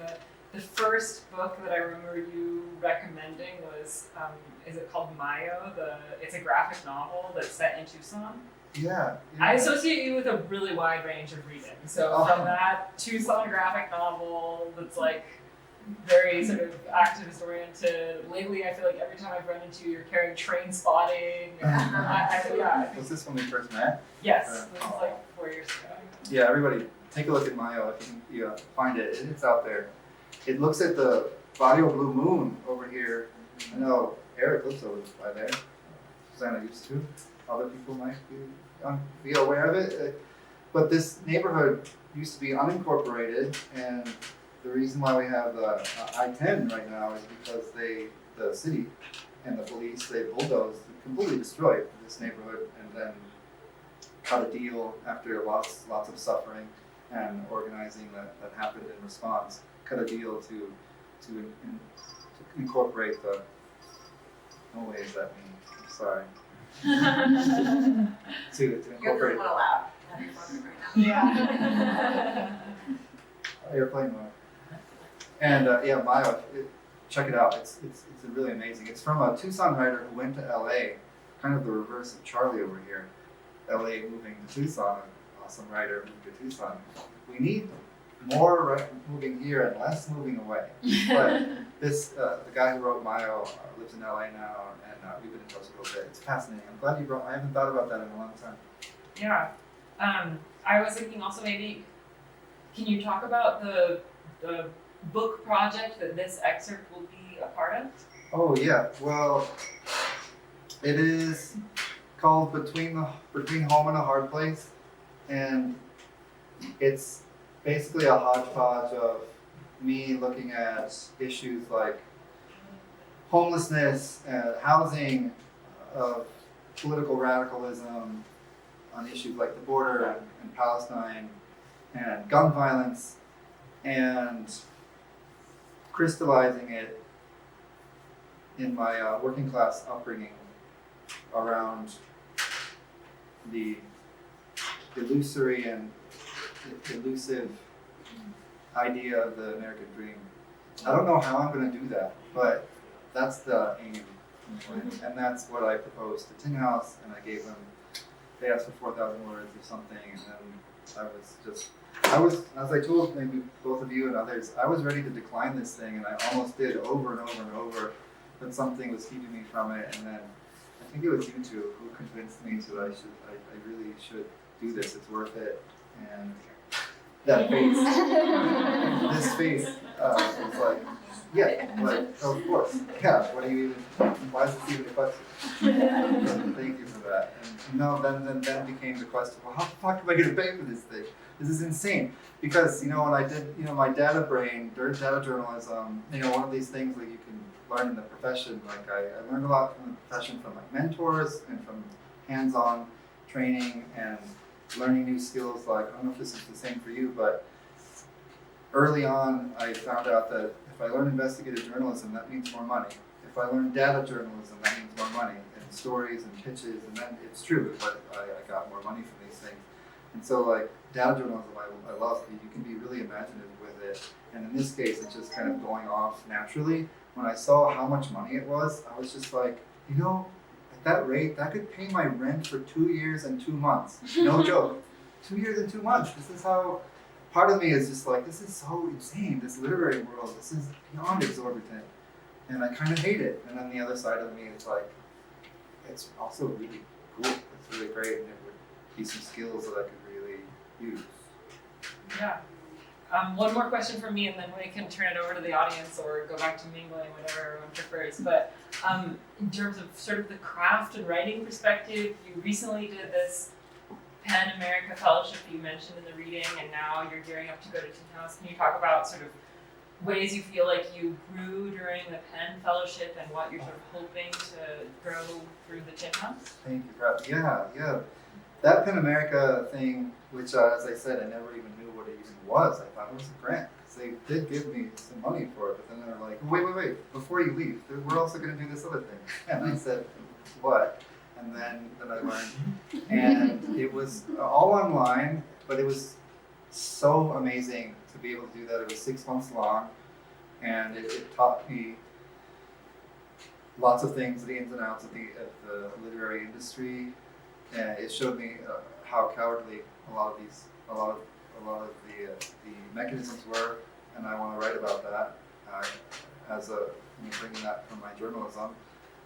the first book that I remember you recommending was, is it called Mayo? It's a graphic novel that's set in Tucson. Yeah. I associate you with a really wide range of reading. So from that Tucson graphic novel that's like very sort of activist oriented. Lately, I feel like every time I've run into you, you're carrying Train Spotting. I think, Was this when we first met? yes, this was like 4 years ago. Yeah, everybody, take a look at Mayo if you find it. It's out there. It looks at the Barrio Blue Moon over here. I know Eric lives over by there. Susanna used to. Other people might be aware of it. But this neighborhood used to be unincorporated, and the reason why we have the I-10 right now is because the city and the police, they bulldozed, completely destroyed this neighborhood, and then cut a deal after lots of suffering and organizing that happened in response. Cut a deal to incorporate the. No way is that mean. I'm sorry. to You're the incorporate. one allowed. Have your phone right now. Yeah. Airplane mode. And Mayo, check it out. It's really amazing. It's from a Tucson writer who went to LA, kind of the reverse of Charlie over here. LA moving to Tucson, an awesome writer moved to Tucson. We need more moving here and less moving away. But the guy who wrote Mayo lives in LA now, and we've been in touch a little bit. It's fascinating. I'm glad you brought. I haven't thought about that in a long time. Yeah. I was thinking also maybe, can you talk about the book project that this excerpt will be a part of? Oh yeah. Well, it is called Between Home and a Hard Place, and it's basically a hodgepodge of me looking at issues like homelessness, housing, political radicalism, on issues like the border and Palestine, and gun violence, and crystallizing it in my working class upbringing around the illusory and elusive idea of the American dream. I don't know how I'm going to do that, but that's the aim, and that's what I proposed to Tin House, and I gave them. They asked for 4,000 words or something, and then I was, as I told maybe both of you and others, I was ready to decline this thing, and I almost did over and over and over, but something was keeping me from it, and then I think it was you two who convinced me that I really should do this. It's worth it, and that face, this face, was like, yeah, like, of course, yeah. What do you even? Why is this even a question? Thank you for that. And then became the question. Well, how the fuck am I going to pay for this thing? This is insane. Because when I did, my data journalism, one of these things that you can learn in the profession. Like I learned a lot from the profession from my mentors and from hands-on training and learning new skills. Like I don't know if this is the same for you, but early on, I found out that if I learn investigative journalism, that means more money. If I learn data journalism, that means more money, and stories and pitches, and then it's true, but I got more money from these things. And so like data journalism, I love, you can be really imaginative with it, and in this case, it's just kind of going off naturally. When I saw how much money it was, I was just like, you know, at that rate, that could pay my rent for 2 years and 2 months. No joke. 2 years and 2 months. This is how, part of me is just like, this is so insane, this literary world, this is beyond exorbitant. And I kind of hate it. And then the other side of me is like, it's also really cool, it's really great, and it would be some skills that I could really use. Yeah. One more question from me, and then we can turn it over to the audience or go back to mingling, whatever everyone prefers. But in terms of sort of the craft and writing perspective, you recently did this Pen America Fellowship you mentioned in the reading, and now you're gearing up to go to Tin House. Can you talk about sort of ways you feel like you grew during the Pen Fellowship and what you're sort of hoping to grow through the Tin House? Thank you, Brad. Yeah. That Pen America thing, which as I said, I never even knew what it even was. I thought it was a grant, because they did give me some money for it, but then they were like, wait, before you leave, we're also gonna do this other thing. And I said, what? And then I learned, and it was all online, but it was so amazing to be able to do that. It was 6 months long, and it taught me lots of things, the ins and outs of the literary industry, and it showed me how cowardly a lot of the mechanisms were, and I want to write about that bringing that from my journalism.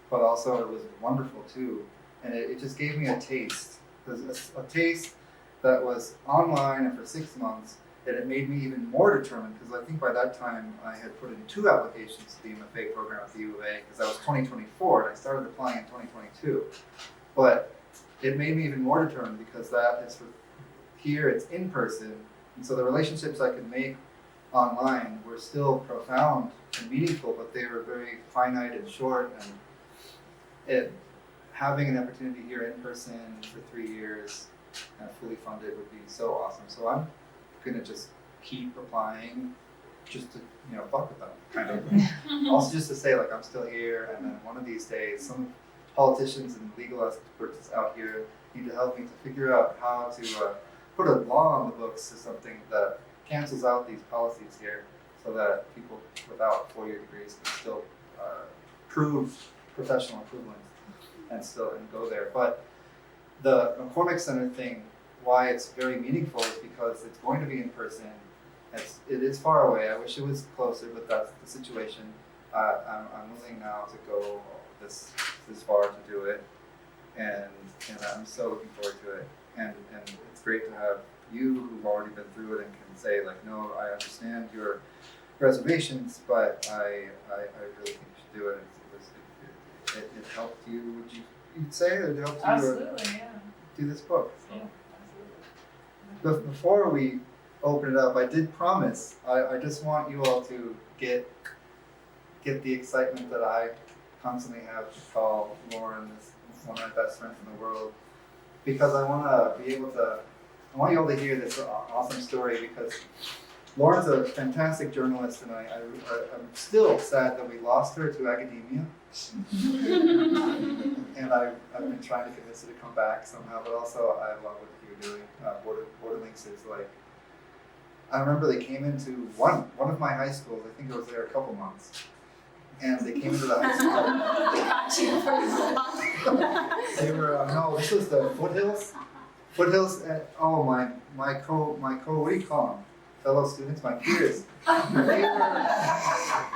But also it was wonderful too, and it just gave me a taste. A taste that was online and for 6 months, and it made me even more determined, because I think by that time I had put in 2 applications to the MFA program at the U of A, because that was 2024 and I started applying in 2022. But it made me even more determined, because that is here it's in person, and so the relationships I could make online were still profound and meaningful, but they were very finite and short, and having an opportunity here in person for 3 years and fully funded would be so awesome. So I'm gonna just keep applying, just to fuck with them, kind of. Also just to say, like, I'm still here, and then one of these days some politicians and legal experts out here need to help me to figure out how to put a law on the books or something that cancels out these policies here, so that people without 4-year degrees can still prove professional equivalence and go there. But the McCormack Center thing, why it's very meaningful, is because it's going to be in person. It is far away. I wish it was closer, but that's the situation. I'm willing now to go this far to do it, and I'm so looking forward to it. And it's great to have you, who've already been through it and can say, like, no, I understand your reservations, but I really think you should do it. It helped you, you'd say it helped you Absolutely, yeah. do this book. So. Yeah, absolutely. But before we open it up, I did promise, I just want you all to get the excitement that I constantly have to call Lauren one of my best friends in the world, because I want you all to hear this awesome story, because Lauren's a fantastic journalist, and I'm still sad that we lost her to academia. And I've been trying to convince her to come back somehow, but also I love what you're doing. BorderLinks is like, I remember they came into one of my high schools. I think I was there a couple months, and they came into the high school. They got you for They were no, this was the Foothills. Foothills. My what do you call them? Fellow students, my peers.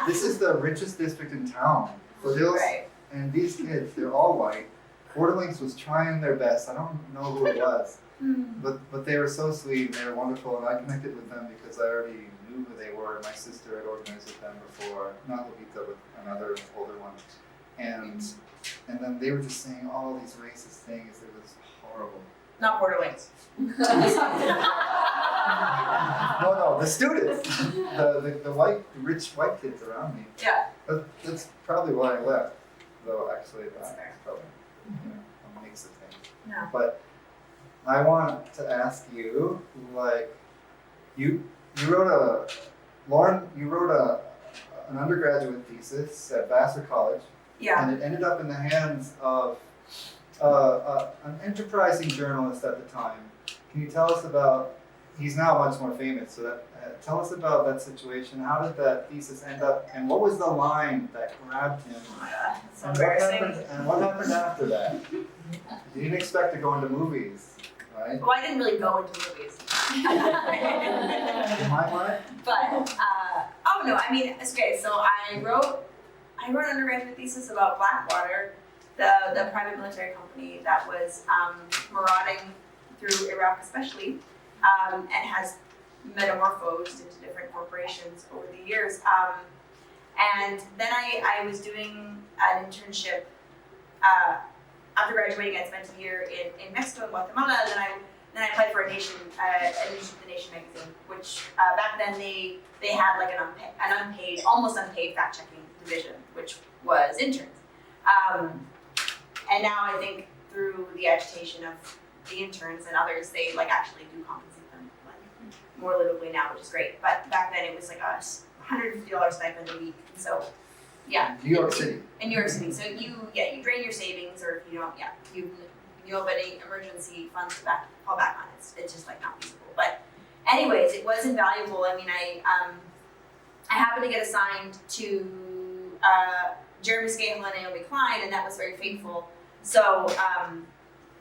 This is the richest district in town. Foothills, Right. and these kids, they're all white. BorderLinks was trying their best. I don't know who it was, but they were so sweet and they were wonderful, and I connected with them because I already knew who they were. My sister had organized with them before, not Lupita, but another older one, and then they were just saying all these racist things. It was horrible. Not BorderLinks. No, the students, the rich white kids around me. Yeah. That's probably why I left, though. Actually, That's that's fair. probably a mix of things. Yeah. But I want to ask you, like, you wrote Lauren, you wrote an undergraduate thesis at Vassar College, Yeah. and it ended up in the hands of an enterprising journalist at the time. Can you tell us about? He's now much more famous. So tell us about that situation. How did that thesis end up, and what was the line that grabbed him? Oh my God, that's so And what embarrassing. happened? And what happened after that? You didn't expect to go into movies, right? Well, I didn't really go into movies. In my mind. But oh no, I mean, okay. So I wrote an undergraduate thesis about Blackwater, the private military company that was marauding through Iraq, especially, and has metamorphosed into different corporations over the years. And then I was doing an internship after graduating. I spent a year in Mexico and Guatemala, and then I applied for a Nation, the Nation magazine, which back then they had like an unpaid, almost unpaid fact-checking division, which was interns. And now I think through the agitation of the interns and others, they like actually do compensate them like more liberally now, which is great. But back then it was like a $150 stipend a week. So yeah. New York City. In New York City. So you drain your savings, or if you don't, you have any emergency funds to fall back on. It's just like not feasible. But anyways, it was invaluable. I mean, I happened to get assigned to Jeremy Scahill and Naomi Klein, and that was very fateful. So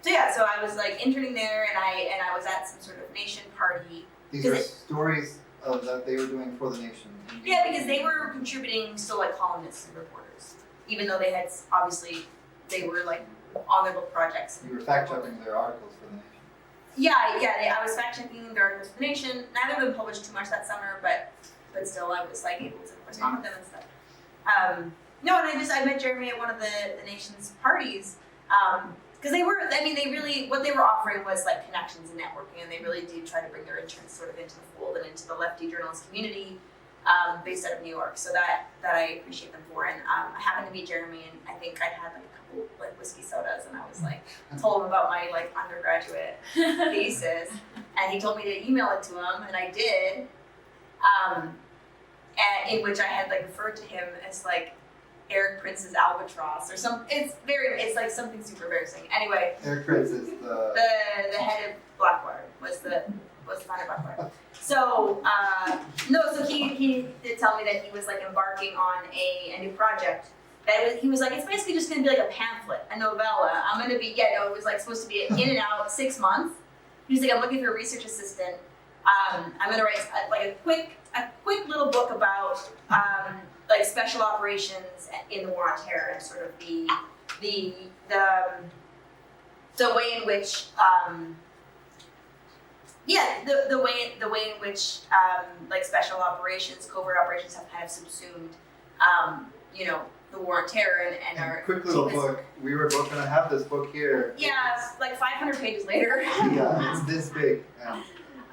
so I was like interning there, and I was at some sort of Nation party. These are stories that they were doing for the Nation. Yeah, because they were contributing still like columnists and reporters, even though they were like on their little projects. You were fact-checking their articles for the Nation. Yeah, I was fact-checking their articles for the Nation. Neither of them published too much that summer, but still I was like able to correspond with them and stuff. No, and I met Jeremy at one of the Nation's parties, because they really, what they were offering was like connections and networking, and they really did try to bring their interns sort of into the fold and into the lefty journalist community, based out of New York. So that I appreciate them for. And I happened to meet Jeremy, and I think I'd had like a couple like whiskey sodas, and I was like, told him about my like undergraduate thesis, and he told me to email it to him, and I did, and in which I had like referred to him as like Eric Prince's albatross or some. It's like something super embarrassing. Anyway. Eric Prince is the head of Blackwater was the founder of Blackwater. So so he did tell me that he was like embarking on a new project. He was like, it's basically just gonna be like a pamphlet, a novella. I'm gonna be it was like supposed to be in and out 6 months. He was like, I'm looking for a research assistant. I'm gonna write like a quick little book about like special operations in the War on Terror, and sort of the way in which the way in which like special operations, covert operations have kind of subsumed the War on Terror and our quick little book. We were both gonna have this book here. Yeah, it's like 500 pages later. Yeah, it's this big. Yeah.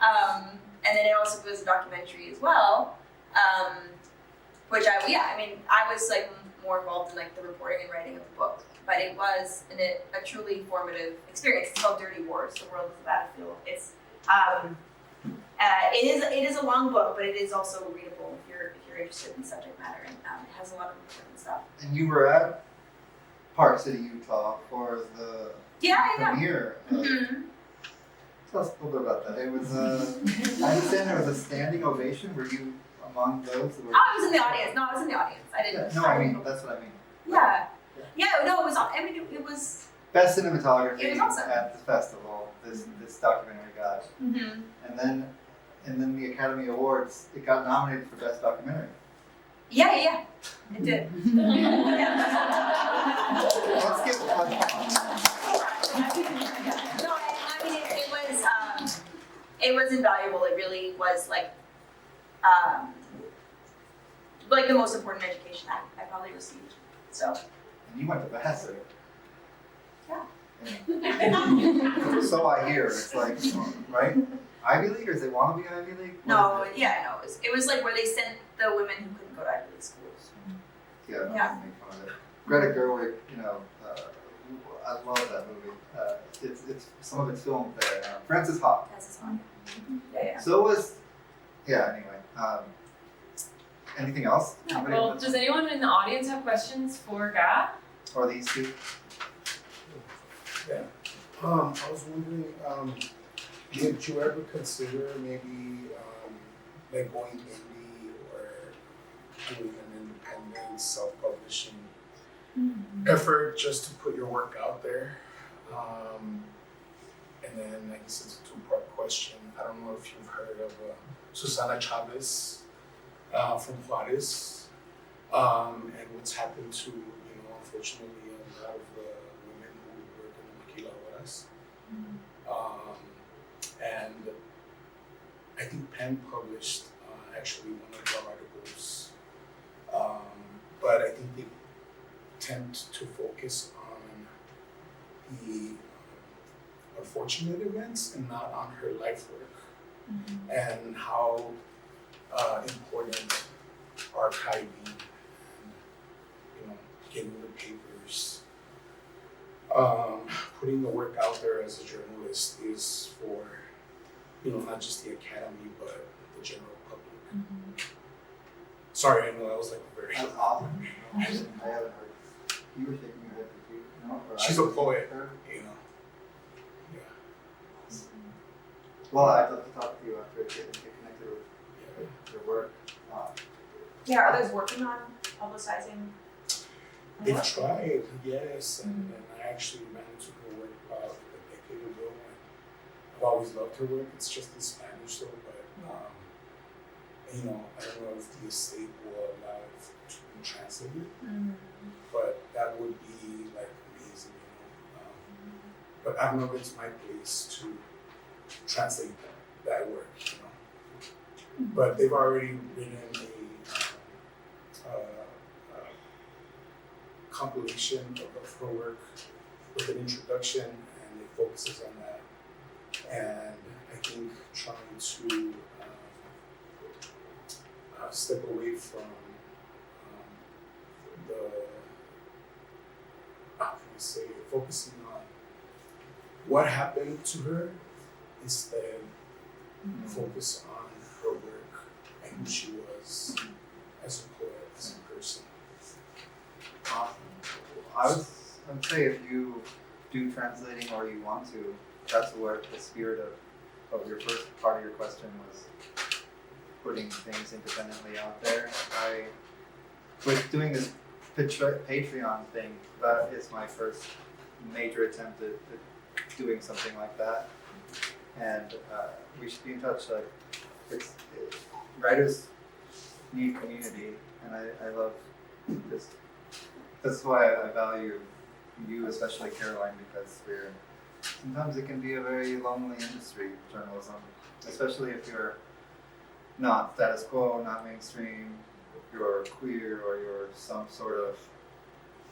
And then it also was a documentary as well, which I was like more involved in like the reporting and writing of the book, but it was a truly formative experience. It's called Dirty Wars: The World is a Battlefield. It's it is a long book, but it is also readable if you're interested in the subject matter, and it has a lot of important stuff. And you were at Park City, Utah for the premiere. Mm-hmm. Tell us a little bit about that. It was I understand there was a standing ovation. Were you among those that were? Oh, I was in the audience. No, I was in the audience. I didn't. No, I mean that's what I mean. Yeah. No, it was. I mean, it was. Best cinematography It was awesome. at the festival. This documentary got, Mm-hmm. and then the Academy Awards. It got nominated for best documentary. Yeah, it did. Let's give it one. No, I mean it was invaluable. It really was like the most important education I probably received. So. And you went to Vassar. Yeah. So I hear. It's like, right? Ivy League, or does it want to be Ivy League? No, it was like where they sent the women who couldn't go to Ivy League schools. Yeah. Yeah. Make fun of it. Greta Gerwig, I love that movie. It's some of it's filmed there. Frances Ha. That's his one. Yeah. So was, anyway. anything else? Anybody Well, want to- does anyone in the audience have questions for Gabb? Or these two? Yeah. I was wondering, did you ever consider maybe like going indie or doing an independent self-publishing effort just to put your work out there? And then I guess it's a two-part question. I don't know if you've heard of Susana Chavez from Juarez, and what's happened to, unfortunately, a lot of women who work in the maquiladoras. And I think Penn published actually one of our articles, but I think they tend to focus on the unfortunate events and not on her life work, and how important archiving and getting the papers, putting the work out there as a journalist is for not just the academy but the general public. Sorry, I know that was like very. That's awesome. I haven't heard. You were shaking your head too. No? Or She's I a was poet, shaking her? Yeah. Well, I'd love to talk to you after getting connected with your work. Yeah, are others working on publicizing? They've tried, yes, and I actually ran into her work about a decade ago, and I've always loved her work. It's just in Spanish though, but I don't know if the estate will allow it to be translated, but that would be like amazing, but I don't know if it's my place to translate that work, But they've already written a compilation of her work with an introduction, and it focuses on that. And I think trying to step away from focusing on what happened to her, instead focus on her work and who she was as a poet, as a person. Awesome. I would say if you do translating or you want to, that's where the spirit of your first part of your question was, putting things independently out there. With doing this Patreon thing, that is my first major attempt at doing something like that. And we should be in touch. Writers need community, and I love this. That's why I value you, especially Caroline, because sometimes it can be a very lonely industry, journalism, especially if you're not status quo, not mainstream, if you're queer or you're some sort of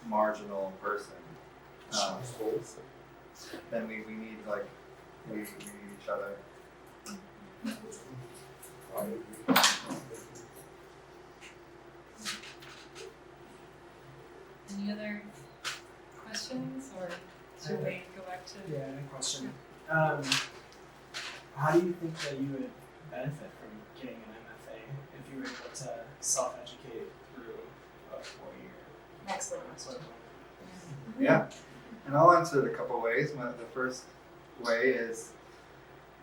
marginal person. Then we need we need each other. Any other questions, or should we go back to? Yeah, I have a question. How do you think that you would benefit from getting an MFA if you were able to self-educate through a 4-year Excellent. Yeah, and I'll answer it a couple ways. The first way is,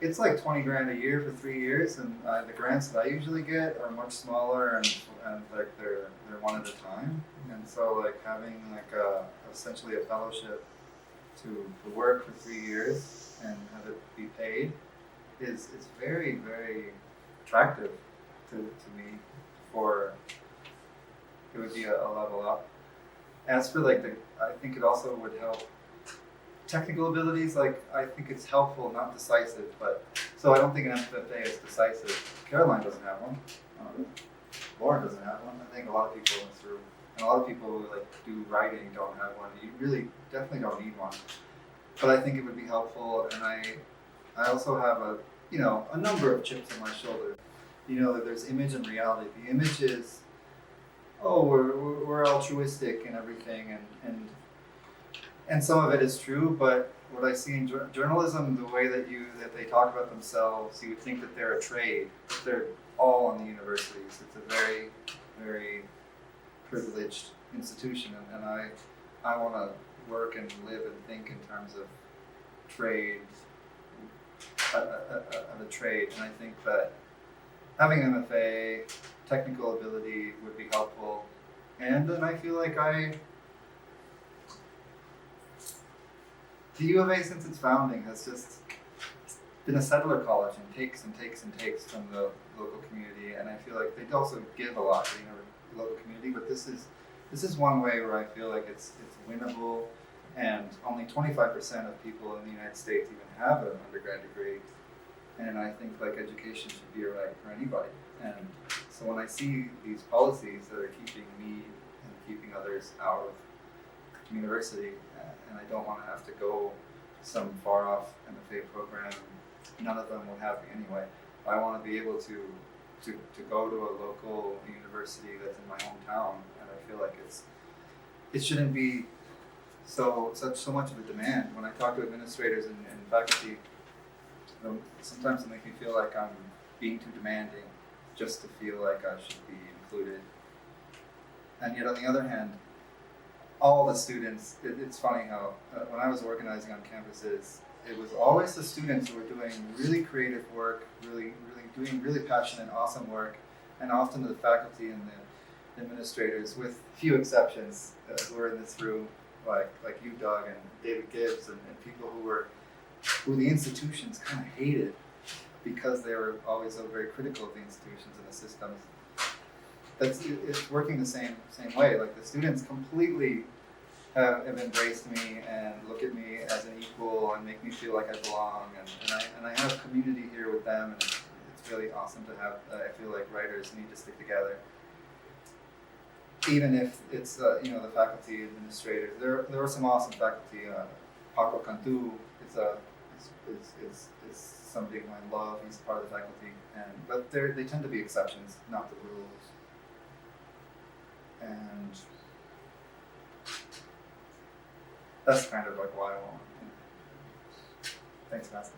it's like $20,000 a year for 3 years, and the grants that I usually get are much smaller, and like they're one at a time. And so like having essentially a fellowship to work for 3 years and have it be paid is very, very attractive to me. It would be a level up. As for I think it also would help technical abilities. I think it's helpful, not decisive, but so I don't think an MFA is decisive. Caroline doesn't have one. Lauren doesn't have one. I think a lot of people in this room, and a lot of people who do writing don't have one. You really definitely don't need one. But I think it would be helpful, and I also have a number of chips on my shoulder. There's image and reality. The image is, we're altruistic and everything, and some of it is true, but what I see in journalism, the way that they talk about themselves, you would think that they're a trade, but they're all on the universities. It's a very very privileged institution, and I want to work and live and think in terms of trade, of a trade, and I think that having an MFA, technical ability would be helpful, and then I feel like the U of A since its founding has just been a settler college and takes and takes and takes from the local community, and I feel like they also give a lot to the local community, but this is one way where I feel like it's winnable, and only 25% of people in the United States even have an undergrad degree, and I think like education should be a right for anybody, and so when I see these policies that are keeping me and keeping others out of university, and I don't want to have to go some far off MFA program, none of them will have me anyway. I want to be able to go to a local university that's in my hometown, and I feel like it shouldn't be so much of a demand. When I talk to administrators and faculty, sometimes it makes me feel like I'm being too demanding just to feel like I should be included. And yet on the other hand, all the students, it's funny how when I was organizing on campuses, it was always the students who were doing really creative work, really doing really passionate, awesome work, and often the faculty and the administrators, with few exceptions, who were in this room, like you, Doug, and David Gibbs, and people who the institutions kind of hated because they were always so very critical of the institutions and the systems. It's working the same way. Like the students completely have embraced me and look at me as an equal and make me feel like I belong, and I have community here with them, and it's really awesome to have. I feel like writers need to stick together, even if it's the faculty administrators. There are some awesome faculty. Paco Cantu is somebody who I love. He's part of the faculty, but they tend to be exceptions, not the rules. And that's kind of like why I want. Thanks, Master.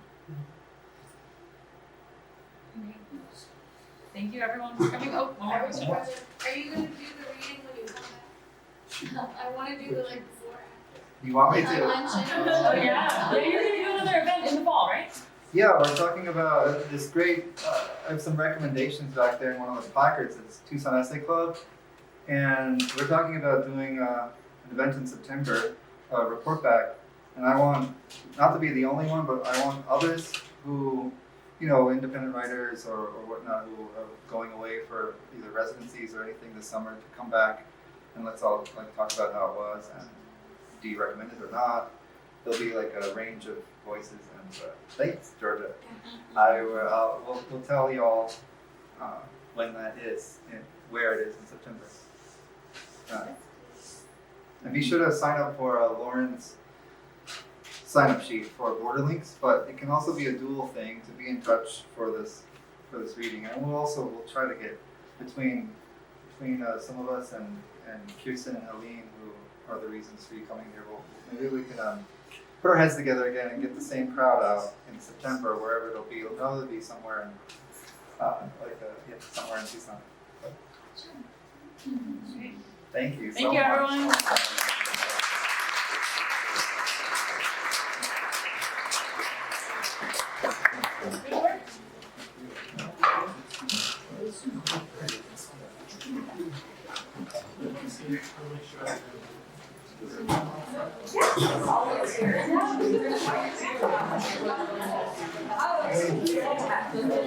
Thank you everyone for coming. Oh, one more I was question. wondering, are you gonna do the reading when you come back? I wanna do the like before. You want me On to? lunch and. Oh yeah, you're gonna do another event in the fall, right? Yeah, we're talking about this great. I have some recommendations back there in one of the placards. It's Tucson Essay Club, and we're talking about doing an event in September. Report back, and I want not to be the only one, but I want others who, independent writers or whatnot, who are going away for either residencies or anything this summer, to come back and let's all talk about how it was, and do you recommend it or not. There'll be like a range of voices, and thanks, Georgia. We'll tell y'all when that is and where it is in September. And be sure to sign up for Lauren's sign-up sheet for BorderLinks, but it can also be a dual thing to be in touch for this reading. And we'll try to get between some of us and Kirsten and Helene, who are the reasons for you coming here. Maybe we can put our heads together again and get the same crowd out in September, wherever it'll be. It'll probably be somewhere in somewhere in Tucson. Thank you so Thank you, much. everyone. Good work. Oh,